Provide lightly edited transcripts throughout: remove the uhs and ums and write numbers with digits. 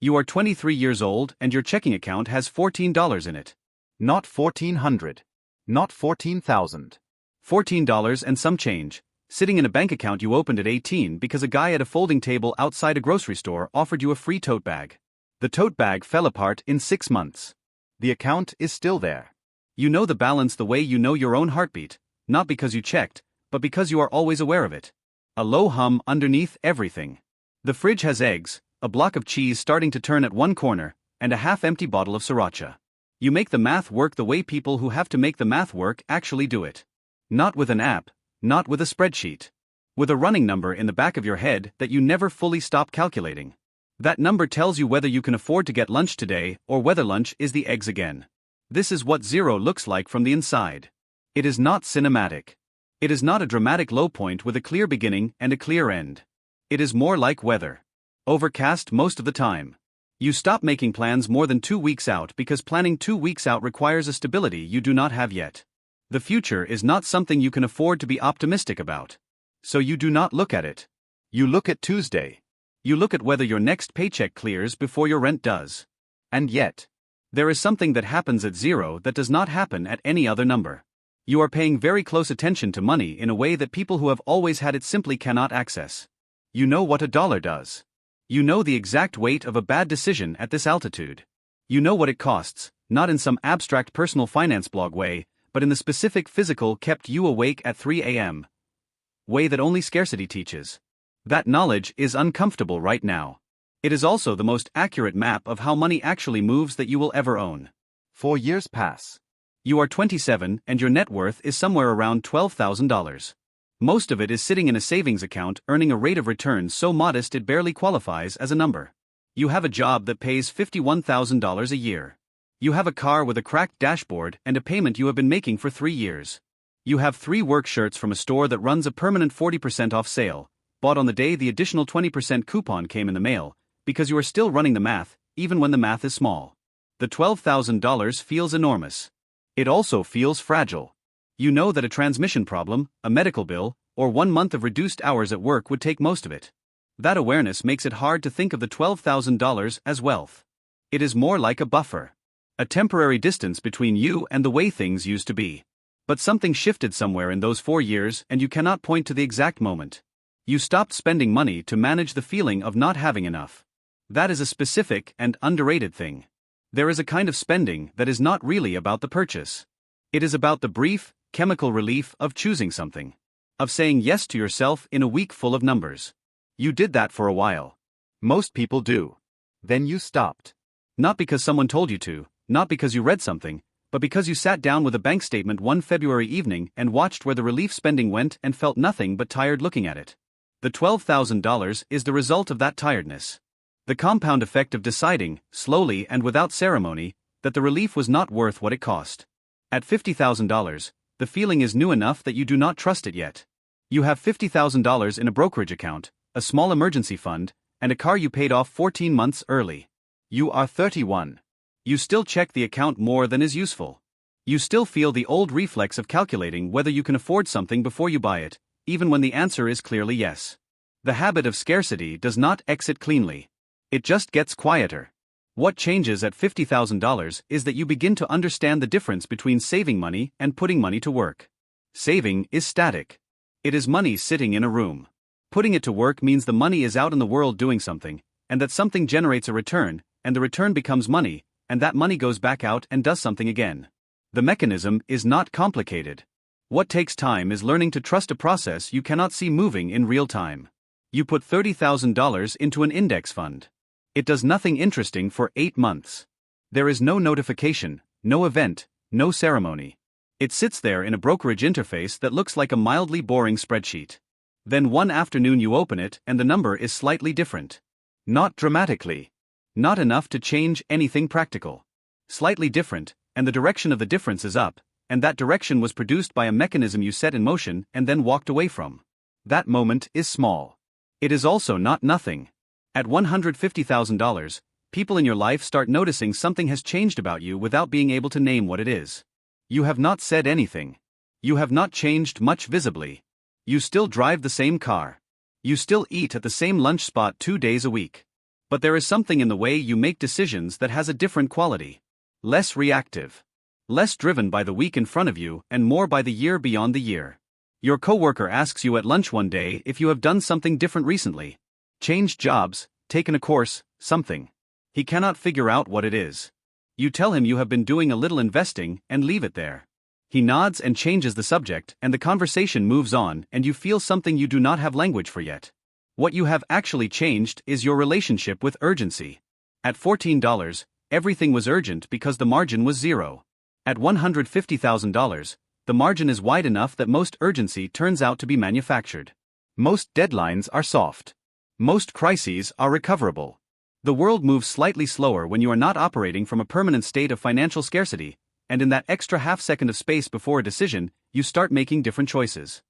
You are 23 years old and your checking account has $14 in it. Not 1,400. Not 14,000. $14 and some change, sitting in a bank account you opened at 18 because a guy at a folding table outside a grocery store offered you a free tote bag. The tote bag fell apart in 6 months. The account is still there. You know the balance the way you know your own heartbeat, not because you checked, but because you are always aware of it. A low hum underneath everything. The fridge has eggs, a block of cheese starting to turn at one corner, and a half-empty bottle of sriracha. You make the math work the way people who have to make the math work actually do it. Not with an app, not with a spreadsheet. With a running number in the back of your head that you never fully stop calculating. That number tells you whether you can afford to get lunch today or whether lunch is the eggs again. This is what zero looks like from the inside. It is not cinematic. It is not a dramatic low point with a clear beginning and a clear end. It is more like weather. Overcast most of the time. You stop making plans more than 2 weeks out because planning 2 weeks out requires a stability you do not have yet. The future is not something you can afford to be optimistic about. So you do not look at it. You look at Tuesday. You look at whether your next paycheck clears before your rent does. And yet, there is something that happens at zero that does not happen at any other number. You are paying very close attention to money in a way that people who have always had it simply cannot access. You know what a dollar does. You know the exact weight of a bad decision at this altitude. You know what it costs, not in some abstract personal finance blog way, but in the specific physical kept you awake at 3 a.m. way that only scarcity teaches. That knowledge is uncomfortable right now. It is also the most accurate map of how money actually moves that you will ever own. 4 years pass. You are 27 and your net worth is somewhere around $12,000. Most of it is sitting in a savings account earning a rate of return so modest it barely qualifies as a number. You have a job that pays $51,000 a year. You have a car with a cracked dashboard and a payment you have been making for 3 years. You have 3 work shirts from a store that runs a permanent 40% off sale, bought on the day the additional 20% coupon came in the mail, because you are still running the math, even when the math is small. The $12,000 feels enormous. It also feels fragile. You know that a transmission problem, a medical bill, or 1 month of reduced hours at work would take most of it. That awareness makes it hard to think of the $12,000 as wealth. It is more like a buffer. A temporary distance between you and the way things used to be. But something shifted somewhere in those 4 years and you cannot point to the exact moment. You stopped spending money to manage the feeling of not having enough. That is a specific and underrated thing. There is a kind of spending that is not really about the purchase. It is about the brief, chemical relief of choosing something. Of saying yes to yourself in a week full of numbers. You did that for a while. Most people do. Then you stopped. Not because someone told you to, not because you read something, but because you sat down with a bank statement one February evening and watched where the relief spending went and felt nothing but tired looking at it. The $12,000 is the result of that tiredness. The compound effect of deciding, slowly and without ceremony, that the relief was not worth what it cost. At $50,000, the feeling is new enough that you do not trust it yet. You have $50,000 in a brokerage account, a small emergency fund, and a car you paid off 14 months early. You are 31. You still check the account more than is useful. You still feel the old reflex of calculating whether you can afford something before you buy it, even when the answer is clearly yes. The habit of scarcity does not exit cleanly. It just gets quieter. What changes at $50,000 is that you begin to understand the difference between saving money and putting money to work. Saving is static. It is money sitting in a room. Putting it to work means the money is out in the world doing something, and that something generates a return, and the return becomes money, and that money goes back out and does something again. The mechanism is not complicated. What takes time is learning to trust a process you cannot see moving in real time. You put $30,000 into an index fund. It does nothing interesting for 8 months. There is no notification, no event, no ceremony. It sits there in a brokerage interface that looks like a mildly boring spreadsheet. Then one afternoon you open it and the number is slightly different. Not dramatically. Not enough to change anything practical. Slightly different, and the direction of the difference is up, and that direction was produced by a mechanism you set in motion and then walked away from. That moment is small. It is also not nothing. At $150,000, people in your life start noticing something has changed about you without being able to name what it is. You have not said anything. You have not changed much visibly. You still drive the same car. You still eat at the same lunch spot 2 days a week. But there is something in the way you make decisions that has a different quality. Less reactive. Less driven by the week in front of you and more by the year beyond the year. Your coworker asks you at lunch one day if you have done something different recently. Changed jobs, taken a course, something. He cannot figure out what it is. You tell him you have been doing a little investing and leave it there. He nods and changes the subject, and the conversation moves on, and you feel something you do not have language for yet. What you have actually changed is your relationship with urgency. At $14, everything was urgent because the margin was zero. At $150,000, the margin is wide enough that most urgency turns out to be manufactured. Most deadlines are soft. Most crises are recoverable. The world moves slightly slower when you are not operating from a permanent state of financial scarcity, and in that extra half second of space before a decision, you start making different choices.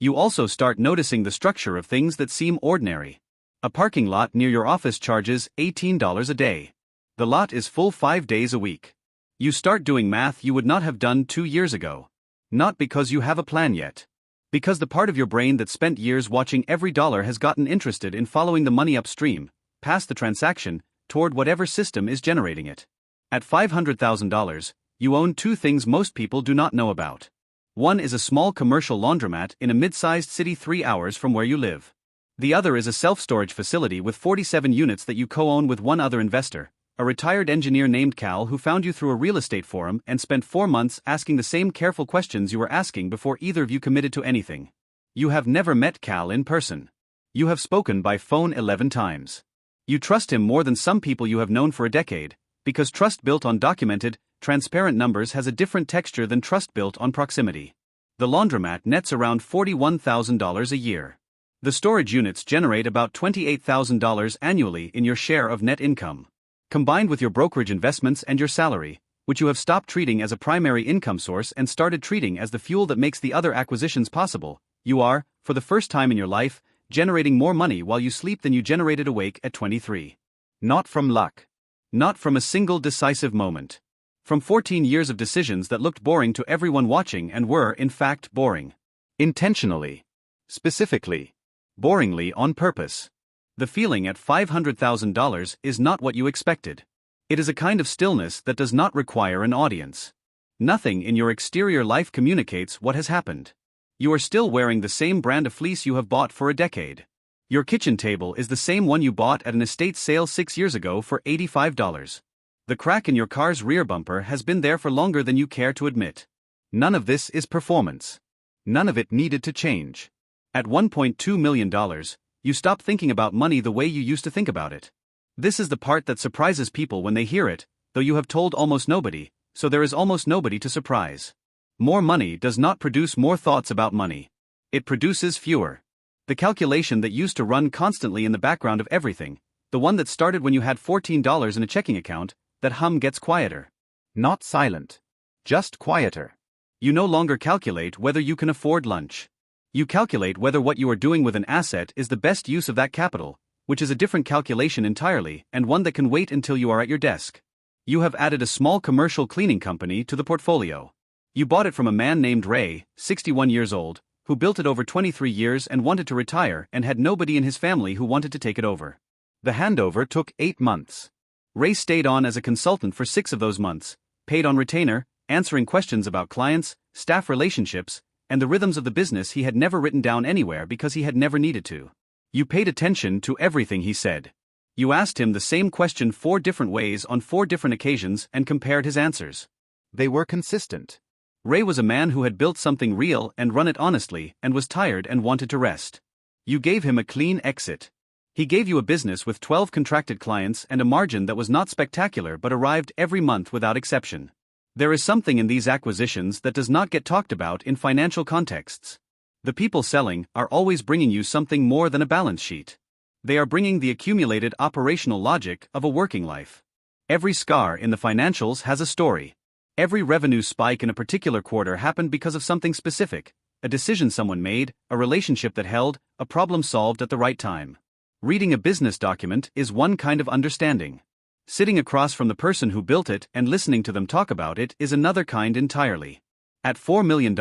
You also start noticing the structure of things that seem ordinary. A parking lot near your office charges $18 a day. The lot is full 5 days a week. You start doing math you would not have done 2 years ago. Not because you have a plan yet. Because the part of your brain that spent years watching every dollar has gotten interested in following the money upstream, past the transaction, toward whatever system is generating it. At $500,000, you own 2 things most people do not know about. One is a small commercial laundromat in a mid-sized city 3 hours from where you live. The other is a self-storage facility with 47 units that you co-own with one other investor, a retired engineer named Cal who found you through a real estate forum and spent 4 months asking the same careful questions you were asking before either of you committed to anything. You have never met Cal in person. You have spoken by phone 11 times. You trust him more than some people you have known for a decade, because trust built on documented, transparent numbers has a different texture than trust built on proximity. The laundromat nets around $41,000 a year. The storage units generate about $28,000 annually in your share of net income. Combined with your brokerage investments and your salary, which you have stopped treating as a primary income source and started treating as the fuel that makes the other acquisitions possible, you are, for the first time in your life, generating more money while you sleep than you generated awake at 23. Not from luck. Not from a single decisive moment. From 14 years of decisions that looked boring to everyone watching and were, in fact, boring. Intentionally. Specifically. Boringly on purpose. The feeling at $500,000 is not what you expected. It is a kind of stillness that does not require an audience. Nothing in your exterior life communicates what has happened. You are still wearing the same brand of fleece you have bought for a decade. Your kitchen table is the same one you bought at an estate sale 6 years ago for $85. The crack in your car's rear bumper has been there for longer than you care to admit. None of this is performance. None of it needed to change. At $1.2 million, you stop thinking about money the way you used to think about it. This is the part that surprises people when they hear it, though you have told almost nobody, so there is almost nobody to surprise. More money does not produce more thoughts about money. It produces fewer. The calculation that used to run constantly in the background of everything, the one that started when you had $14 in a checking account, that hum gets quieter. Not silent. Just quieter. You no longer calculate whether you can afford lunch. You calculate whether what you are doing with an asset is the best use of that capital, which is a different calculation entirely and one that can wait until you are at your desk. You have added a small commercial cleaning company to the portfolio. You bought it from a man named Ray, 61 years old, who built it over 23 years and wanted to retire and had nobody in his family who wanted to take it over. The handover took 8 months. Ray stayed on as a consultant for 6 of those months, paid on retainer, answering questions about clients, staff relationships, and the rhythms of the business he had never written down anywhere because he had never needed to. You paid attention to everything he said. You asked him the same question 4 different ways on 4 different occasions and compared his answers. They were consistent. Ray was a man who had built something real and run it honestly and was tired and wanted to rest. You gave him a clean exit. He gave you a business with 12 contracted clients and a margin that was not spectacular but arrived every month without exception. There is something in these acquisitions that does not get talked about in financial contexts. The people selling are always bringing you something more than a balance sheet. They are bringing the accumulated operational logic of a working life. Every scar in the financials has a story. Every revenue spike in a particular quarter happened because of something specific, a decision someone made, a relationship that held, a problem solved at the right time. Reading a business document is one kind of understanding. Sitting across from the person who built it and listening to them talk about it is another kind entirely. At $4 million,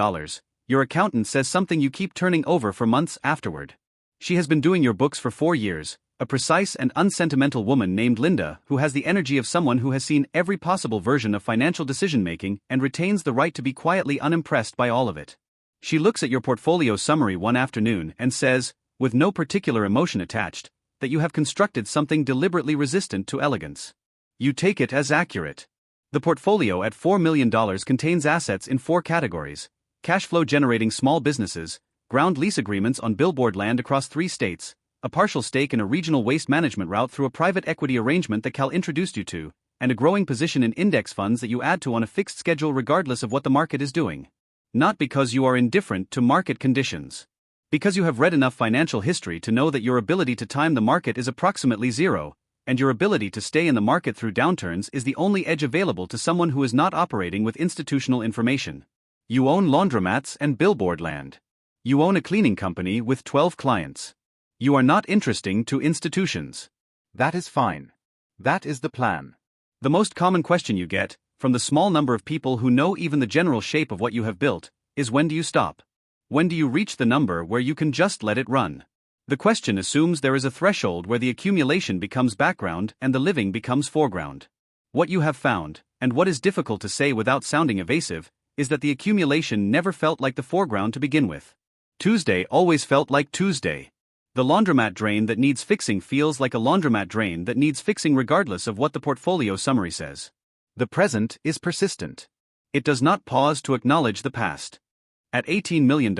your accountant says something you keep turning over for months afterward. She has been doing your books for 4 years, A precise and unsentimental woman named Linda who has the energy of someone who has seen every possible version of financial decision-making and retains the right to be quietly unimpressed by all of it. She looks at your portfolio summary one afternoon and says, with no particular emotion attached, that you have constructed something deliberately resistant to elegance. You take it as accurate. The portfolio at $4 million contains assets in 4 categories: cash flow generating small businesses, ground lease agreements on billboard land across 3 states, a partial stake in a regional waste management route through a private equity arrangement that Cal introduced you to, and a growing position in index funds that you add to on a fixed schedule regardless of what the market is doing. Not because you are indifferent to market conditions. Because you have read enough financial history to know that your ability to time the market is approximately zero, and your ability to stay in the market through downturns is the only edge available to someone who is not operating with institutional information. You own laundromats and billboard land. You own a cleaning company with 12 clients. You are not interesting to institutions. That is fine. That is the plan. The most common question you get, from the small number of people who know even the general shape of what you have built, is when do you stop? When do you reach the number where you can just let it run? The question assumes there is a threshold where the accumulation becomes background and the living becomes foreground. What you have found, and what is difficult to say without sounding evasive, is that the accumulation never felt like the foreground to begin with. Tuesday always felt like Tuesday. The laundromat drain that needs fixing feels like a laundromat drain that needs fixing regardless of what the portfolio summary says. The present is persistent. It does not pause to acknowledge the past. At $18 million,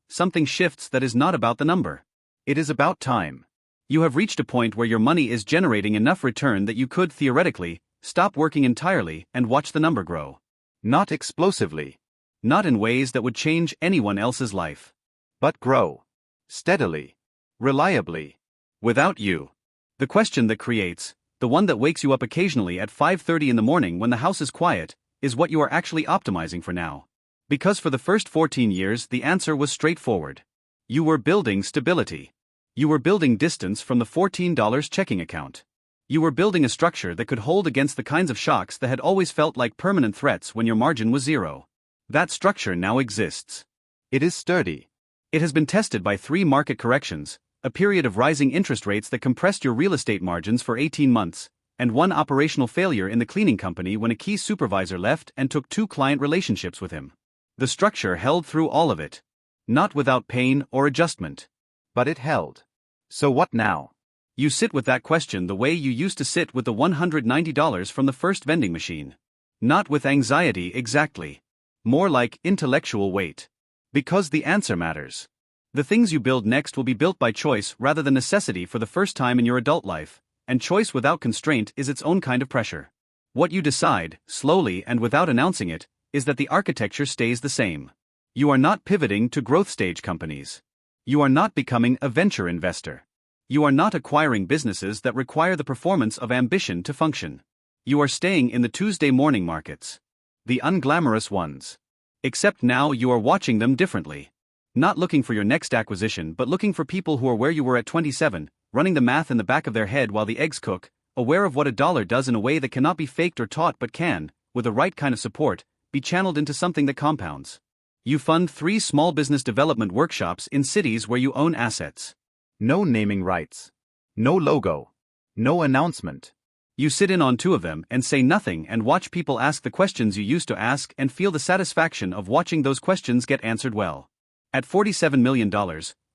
something shifts that is not about the number. It is about time. You have reached a point where your money is generating enough return that you could, theoretically, stop working entirely and watch the number grow. Not explosively. Not in ways that would change anyone else's life. But grow. Steadily. Reliably. Without you. The question that creates, the one that wakes you up occasionally at 5:30 in the morning when the house is quiet, is what you are actually optimizing for now. Because for the first 14 years the answer was straightforward. You were building stability. You were building distance from the $14 checking account. You were building a structure that could hold against the kinds of shocks that had always felt like permanent threats when your margin was zero. That structure now exists. It is sturdy. It has been tested by 3 market corrections, a period of rising interest rates that compressed your real estate margins for 18 months, and 1 operational failure in the cleaning company when a key supervisor left and took 2 client relationships with him. The structure held through all of it. Not without pain or adjustment. But it held. So what now? You sit with that question the way you used to sit with the $190 from the first vending machine. Not with anxiety exactly. More like intellectual weight. Because the answer matters. The things you build next will be built by choice rather than necessity for the first time in your adult life, and choice without constraint is its own kind of pressure. What you decide, slowly and without announcing it, is that the architecture stays the same. You are not pivoting to growth stage companies. You are not becoming a venture investor. You are not acquiring businesses that require the performance of ambition to function. You are staying in the Tuesday morning markets. The unglamorous ones. Except now you are watching them differently. Not looking for your next acquisition but looking for people who are where you were at 27, running the math in the back of their head while the eggs cook, aware of what a dollar does in a way that cannot be faked or taught but can, with the right kind of support, be channeled into something that compounds. You fund 3 small business development workshops in cities where you own assets. No naming rights. No logo. No announcement. You sit in on 2 of them and say nothing and watch people ask the questions you used to ask and feel the satisfaction of watching those questions get answered well. At $47 million,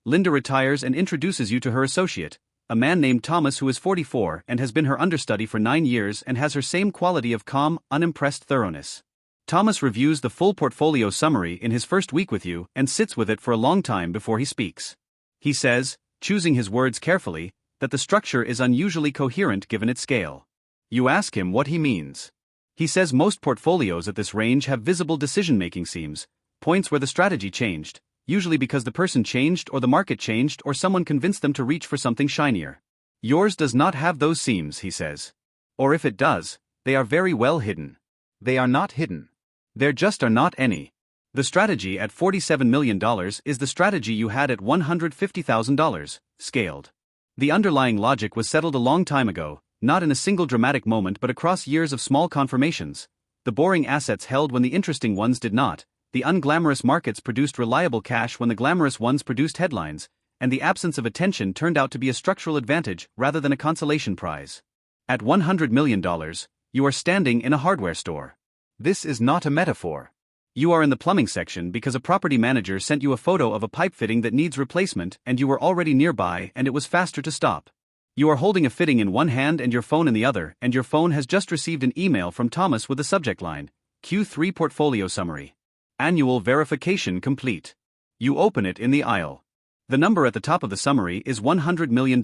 Linda retires and introduces you to her associate, a man named Thomas who is 44 and has been her understudy for 9 years and has her same quality of calm, unimpressed thoroughness. Thomas reviews the full portfolio summary in his first week with you and sits with it for a long time before he speaks. He says, choosing his words carefully, that the structure is unusually coherent given its scale. You ask him what he means. He says most portfolios at this range have visible decision-making seams, points where the strategy changed, usually because the person changed or the market changed or someone convinced them to reach for something shinier. Yours does not have those seams, he says. Or if it does, they are very well hidden. They are not hidden. There just are not any. The strategy at $47 million is the strategy you had at $150,000, scaled. The underlying logic was settled a long time ago, not in a single dramatic moment but across years of small confirmations. The boring assets held when the interesting ones did not, the unglamorous markets produced reliable cash when the glamorous ones produced headlines, and the absence of attention turned out to be a structural advantage rather than a consolation prize. At $100 million, you are standing in a hardware store. This is not a metaphor. You are in the plumbing section because a property manager sent you a photo of a pipe fitting that needs replacement and you were already nearby and it was faster to stop. You are holding a fitting in one hand and your phone in the other, and your phone has just received an email from Thomas with the subject line, Q3 Portfolio Summary. Annual verification complete. You open it in the aisle. The number at the top of the summary is $100 million,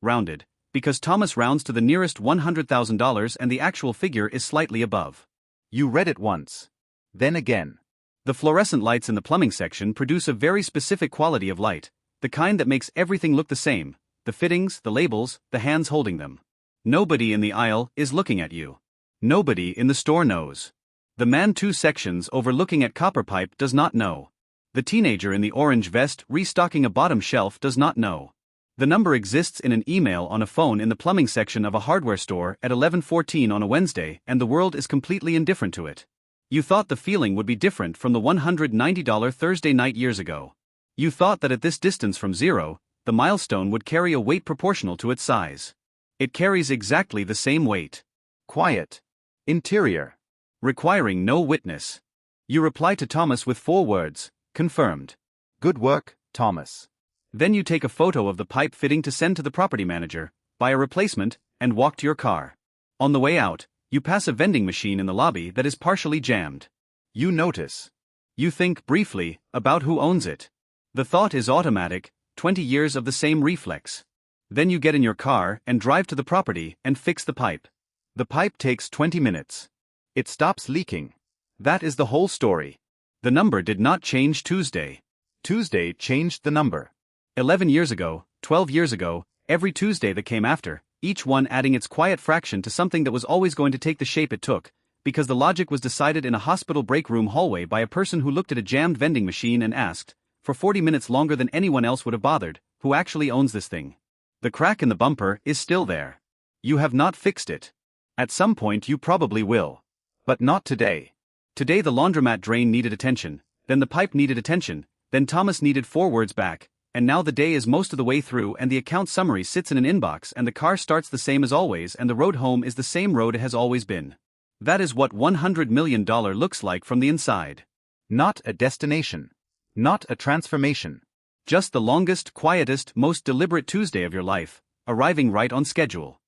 rounded, because Thomas rounds to the nearest $100,000 and the actual figure is slightly above. You read it once. Then again. The fluorescent lights in the plumbing section produce a very specific quality of light, the kind that makes everything look the same, the fittings, the labels, the hands holding them. Nobody in the aisle is looking at you. Nobody in the store knows. The man 2 sections overlooking at copper pipe does not know. The teenager in the orange vest restocking a bottom shelf does not know. The number exists in an email on a phone in the plumbing section of a hardware store at 11:14 on a Wednesday, and the world is completely indifferent to it. You thought the feeling would be different from the $190 Thursday night years ago. You thought that at this distance from zero, the milestone would carry a weight proportional to its size. It carries exactly the same weight. Quiet. Interior. Requiring no witness. You reply to Thomas with 4 words, confirmed. Good work, Thomas. Then you take a photo of the pipe fitting to send to the property manager, buy a replacement, and walk to your car. On the way out, you pass a vending machine in the lobby that is partially jammed. You notice. You think briefly about who owns it. The thought is automatic, 20 years of the same reflex. Then you get in your car and drive to the property and fix the pipe. The pipe takes 20 minutes. It stops leaking. That is the whole story. The number did not change Tuesday. Tuesday changed the number. 11 years ago, 12 years ago, every Tuesday that came after, each one adding its quiet fraction to something that was always going to take the shape it took, because the logic was decided in a hospital break room hallway by a person who looked at a jammed vending machine and asked, for 40 minutes longer than anyone else would have bothered, who actually owns this thing? The crack in the bumper is still there. You have not fixed it. At some point you probably will. But not today. Today the laundromat drain needed attention, then the pipe needed attention, then Thomas needed 4 words back, and now the day is most of the way through and the account summary sits in an inbox and the car starts the same as always and the road home is the same road it has always been. That is what $100 million looks like from the inside. Not a destination. Not a transformation. Just the longest, quietest, most deliberate Tuesday of your life, arriving right on schedule.